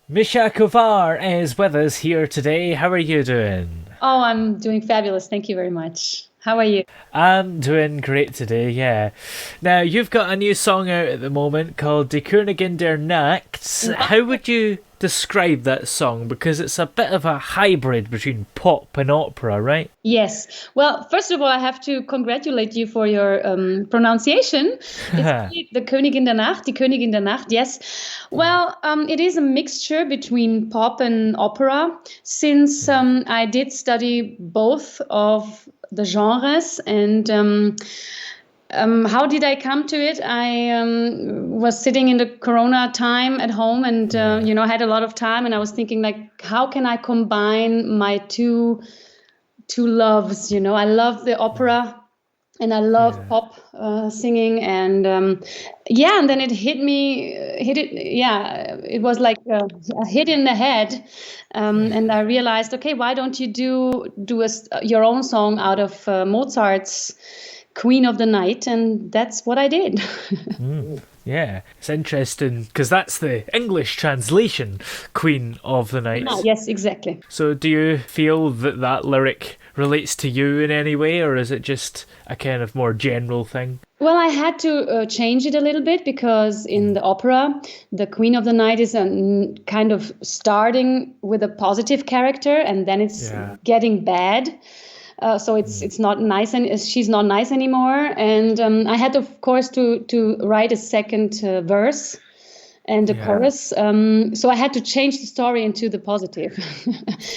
Misha Kovar is with us here today. How are you doing? Oh, I'm doing fabulous. Thank you very much. How are you? I'm doing great today, yeah. Now, you've got a new song out at the moment called Die Königin der Nacht. Yeah. How would you describe that song? Because it's a bit of a hybrid between pop and opera, right? Yes. Well, first of all, I have to congratulate you for your pronunciation. It's really the Königin der Nacht, die Königin der Nacht. Yes. Well, it is a mixture between pop and opera, since I did study both of the genres. And how did I come to it? I was sitting in the Corona time at home, and had a lot of time, and I was thinking, like, how can I combine my two loves? I love the opera, and I love Yeah. pop singing, and yeah, and then it hit it. Yeah, it was like a hit in the head, and I realized, okay, why don't you do your own song out of Mozart's Queen of the Night, and that's what I did. Yeah, it's interesting because that's the English translation, Queen of the Ah, Night. yes, exactly. So, do you feel that that lyric relates to you in any way, or is it just a kind of more general thing? Well, I had to change it a little bit, because in the opera, the Queen of the Night is kind of starting with a positive character, and then it's Yeah. getting bad. So it's not nice, and she's not nice anymore. And I had, of course, to write a second verse and a Yeah. chorus. So I had to change the story into the positive.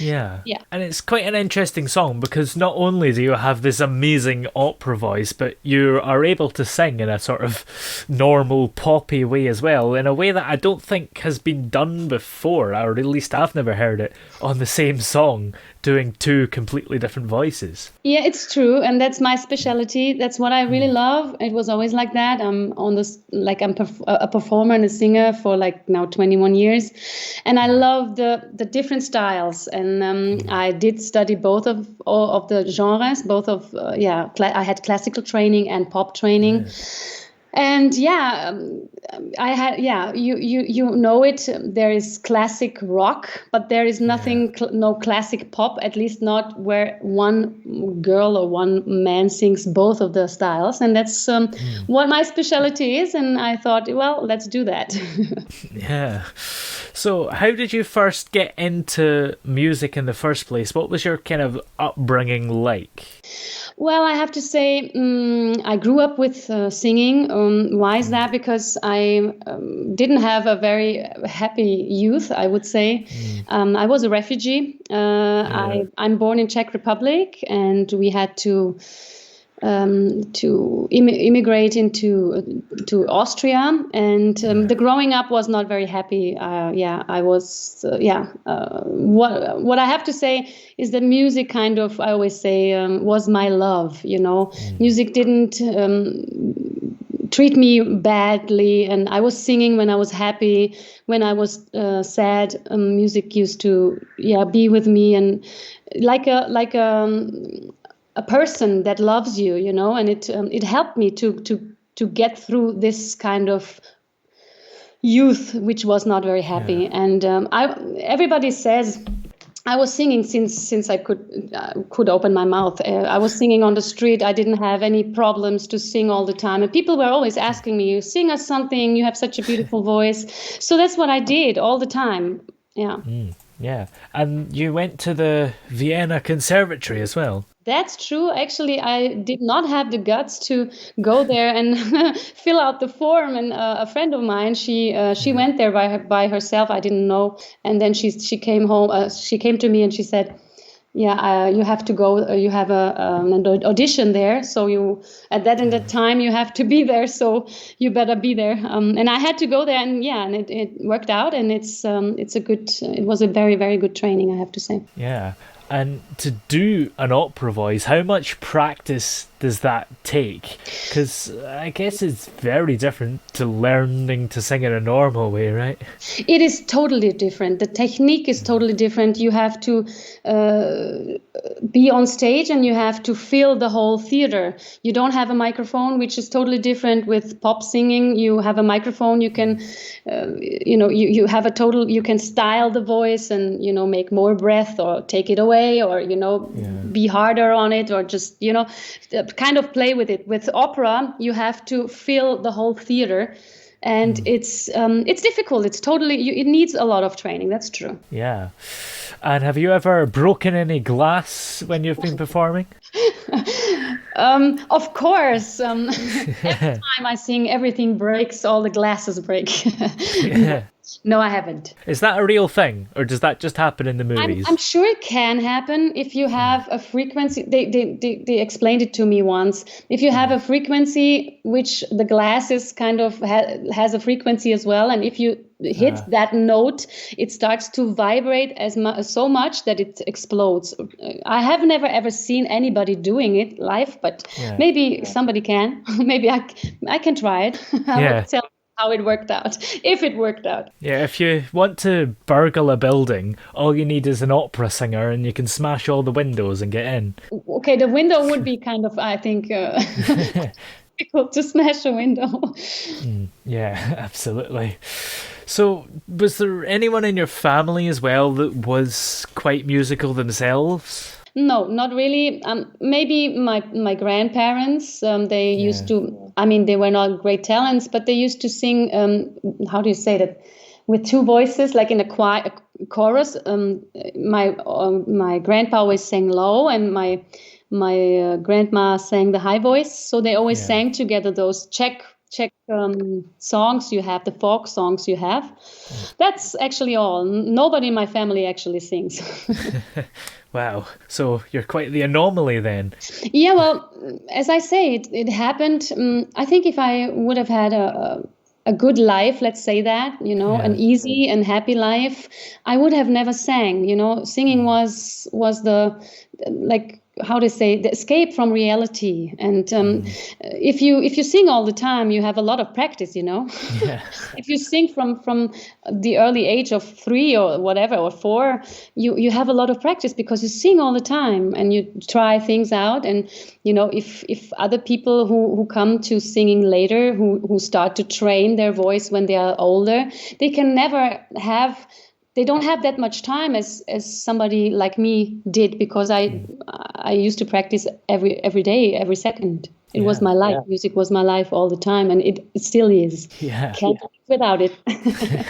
Yeah. Yeah. And it's quite an interesting song because not only do you have this amazing opera voice, but you are able to sing in a sort of normal poppy way as well, in a way that I don't think has been done before, or at least I've never heard it on the same song, doing two completely different voices. Yeah, it's true, and that's my specialty. That's what I really love. It was always like that. I'm on this, like, a performer and a singer for like now 21 years, and I love the different styles. And I did study both of all of the genres, both of I had classical training and pop training. Yeah. And yeah, I had, yeah, you know it. There is classic rock, but there is Yeah. nothing, no classic pop. At least not where one girl or one man sings both of the styles. And that's what my specialty is. And I thought, well, let's do that. Yeah. So, how did you first get into music in the first place? What was your kind of upbringing like? Well, I have to say, I grew up with singing. Why is that? Because I didn't have a very happy youth, I would say. I was a refugee. Yeah. I'm born in Czech Republic, and we had to immigrate into to Austria, and Yeah. the growing up was not very happy. Yeah, I was. Yeah, what I have to say is that music kind of, I always say, was my love. Music didn't treat me badly, and I was singing when I was happy. When I was sad, music used to, yeah, be with me, and like a person that loves you, and it helped me to get through this kind of youth, which was not very Yeah. happy. And I everybody says I was singing since I could open my mouth. I was singing on the street. I didn't have any problems to sing all the time, and people were always asking me, "You sing us something. You have such a beautiful voice." So that's what I did all the time. Yeah. Yeah. And you went to the Vienna Conservatory as well. That's true. Actually, I did not have the guts to go there and fill out the form. And a friend of mine, she Yeah. went there by herself. I didn't know. And then she came home. She came to me and she said, "Yeah, you have to go. You have an audition there. So you at that in that time you have to be there. So you better be there." And I had to go there, and yeah, and it worked out. And it's a good. It was a very, very good training, I have to say. Yeah. And to do an opera voice, how much practice does that take? Because I guess it's very different to learning to sing in a normal way, right? It is totally different. The technique is totally different. You have to be on stage and you have to fill the whole theater. You don't have a microphone, which is totally different with pop singing. You have a microphone. You can, you have a total. You can style the voice and make more breath or take it away or be harder on it or just kind of play with it. With opera, you have to fill the whole theater. And it's difficult. It's totally. It needs a lot of training. That's true. Yeah. And have you ever broken any glass when you've been performing? Of course. Every time I sing, everything breaks. All the glasses break. Yeah. No, I haven't. Is that a real thing, or does that just happen in the movies? I'm sure it can happen if you have a frequency. They explained it to me once. If you have a frequency which the glass is kind of has a frequency as well, and if you hit that note, it starts to vibrate so much that it explodes. I have never ever seen anybody doing it live, but maybe somebody can. Maybe I can try it. I will tell how it worked out, if it worked out. Yeah, if you want to burgle a building, all you need is an opera singer and you can smash all the windows and get in. Okay, the window would be kind of, I think, difficult to smash a window. Yeah, absolutely. So, was there anyone in your family as well that was quite musical themselves? No, not really. Maybe my grandparents. They used to. I mean, they were not great talents, but they used to sing. How do you say that? With two voices, like in a choir, a chorus. My grandpa always sang low, and my grandma sang the high voice. So they always sang together those Czech songs you have, the folk songs you have. That's actually all. Nobody in my family actually sings. Wow. So you're quite the anomaly then. Yeah, well, as I say, it happened. I think if I would have had a good life, let's say that, an easy and happy life, I would have never sang. Singing was the, like, how to say, the escape from reality. And if you sing all the time, you have a lot of practice. If you sing from the early age of 3 or whatever, or 4, you have a lot of practice because you sing all the time and you try things out. And if other people who come to singing later, who start to train their voice when they are older, they can never have. They don't have that much time as somebody like me did, because I used to practice every day, every second. It was my life. Music was my life all the time, and it still is. Yeah. Can't live without it.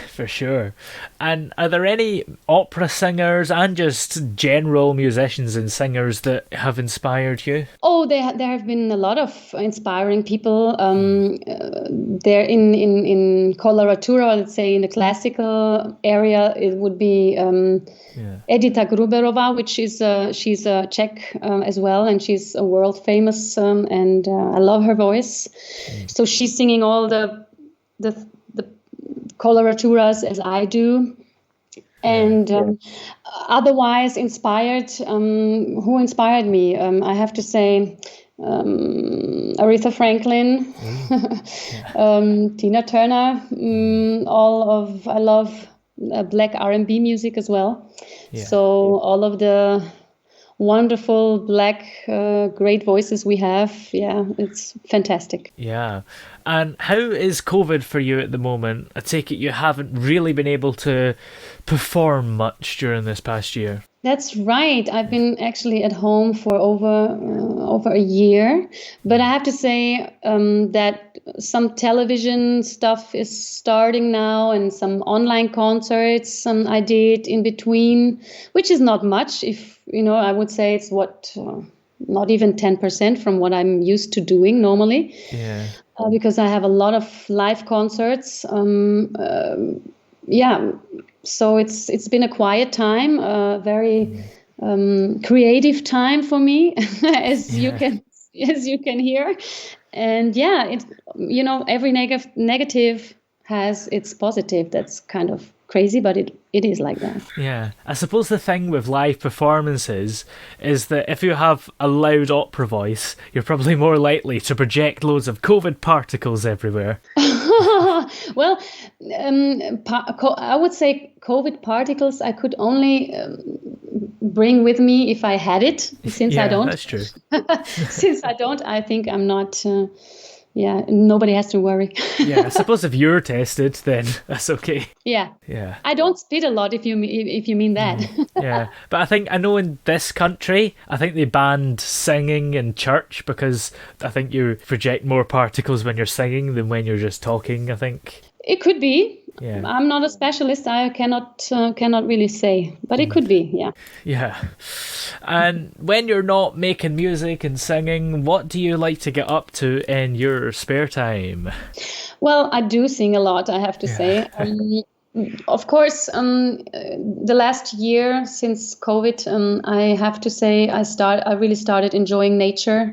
For sure. And are there any opera singers and just general musicians and singers that have inspired you? Oh, there have been a lot of inspiring people. There in coloratura, let's say in the classical area, it would be Edita Gruberova, which is she's a Czech as well, and she's a world famous, and I love her voice. So she's singing all the coloraturas as I do. And otherwise inspired, who inspired me? I have to say Aretha Franklin, Tina Turner, I love black R&B music as well. So all of the wonderful black great voices we have, it's fantastic. And how is COVID for you at the moment? I take it you haven't really been able to perform much during this past year. That's right. I've been actually at home for over a year, but I have to say that some television stuff is starting now, and some online concerts I did in between, which is not much. If I would say it's not even 10% from what I'm used to doing normally. Because I have a lot of live concerts. So it's been a quiet time, a very creative time for me, as you can hear. And every negative has its positive. That's kind of crazy, but it is like that. Yeah, I suppose the thing with live performances is that if you have a loud opera voice, you're probably more likely to project loads of COVID particles everywhere. Well, I would say COVID particles I could only bring with me if I had it. Since I don't, that's true. since I don't, I think I'm not. Yeah, nobody has to worry. Yeah, I suppose if you're tested, then that's okay. Yeah. Yeah. I don't spit a lot if you mean that. Yeah, but I know in this country, I think they banned singing in church because I think you project more particles when you're singing than when you're just talking, I think. It could be. Yeah. I'm not a specialist. I cannot really say, but it could be. Yeah. Yeah. And when you're not making music and singing, what do you like to get up to in your spare time? Well, I do sing a lot, I have to say. Of course, the last year since COVID, I have to say I really started enjoying nature.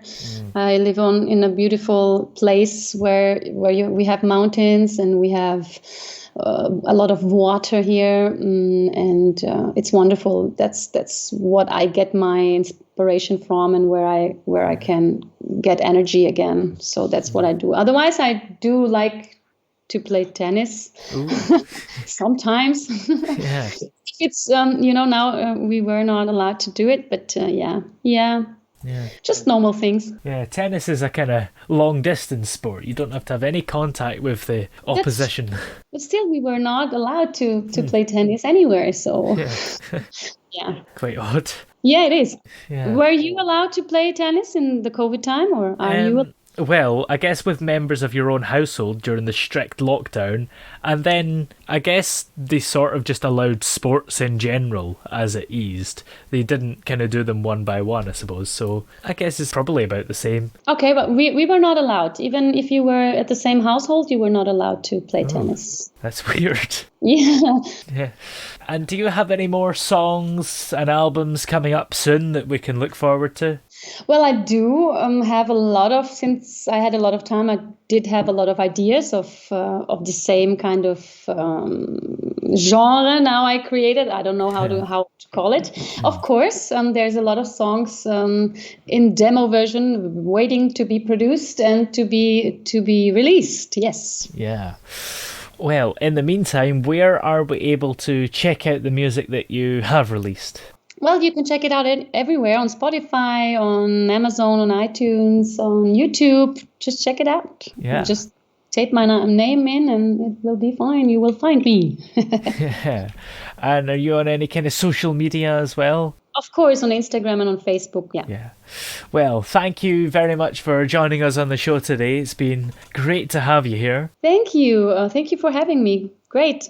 I live in a beautiful place where we have mountains and we have a lot of water here, and it's wonderful. That's what I get my inspiration from, and where I can get energy again. So that's what I do. Otherwise, I do like to play tennis sometimes. Yeah. It's now we were not allowed to do it, but yeah. Just normal things. Yeah, tennis is a kind of long distance sport. You don't have to have any contact with the opposition. But still, we were not allowed to play tennis anywhere. So yeah. Quite odd. Yeah, it is. Yeah. Were you allowed to play tennis in the COVID time, or are you? Well, I guess with members of your own household during the strict lockdown, and then I guess they sort of just allowed sports in general as it eased. They didn't kind of do them one by one, I suppose, so I guess it's probably about the same. Okay, but we were not allowed. Even if you were at the same household, you were not allowed to play tennis. That's weird. Yeah. Yeah. And do you have any more songs and albums coming up soon that we can look forward to? Well, I do have a lot of, since I had a lot of time, I did have a lot of ideas of the same kind of genre now I created. I don't know how to call it. Of course, there's a lot of songs in demo version waiting to be produced and to be released. Yes. Yeah. Well, in the meantime, where are we able to check out the music that you have released? Well, you can check it out everywhere, on Spotify, on Amazon, on iTunes, on YouTube. Just check it out. Yeah. Just type my name in and it will be fine. You will find me. Yeah. And are you on any kind of social media as well? Of course, on Instagram and on Facebook, yeah. Yeah. Well, thank you very much for joining us on the show today. It's been great to have you here. Thank you. Thank you for having me. Great.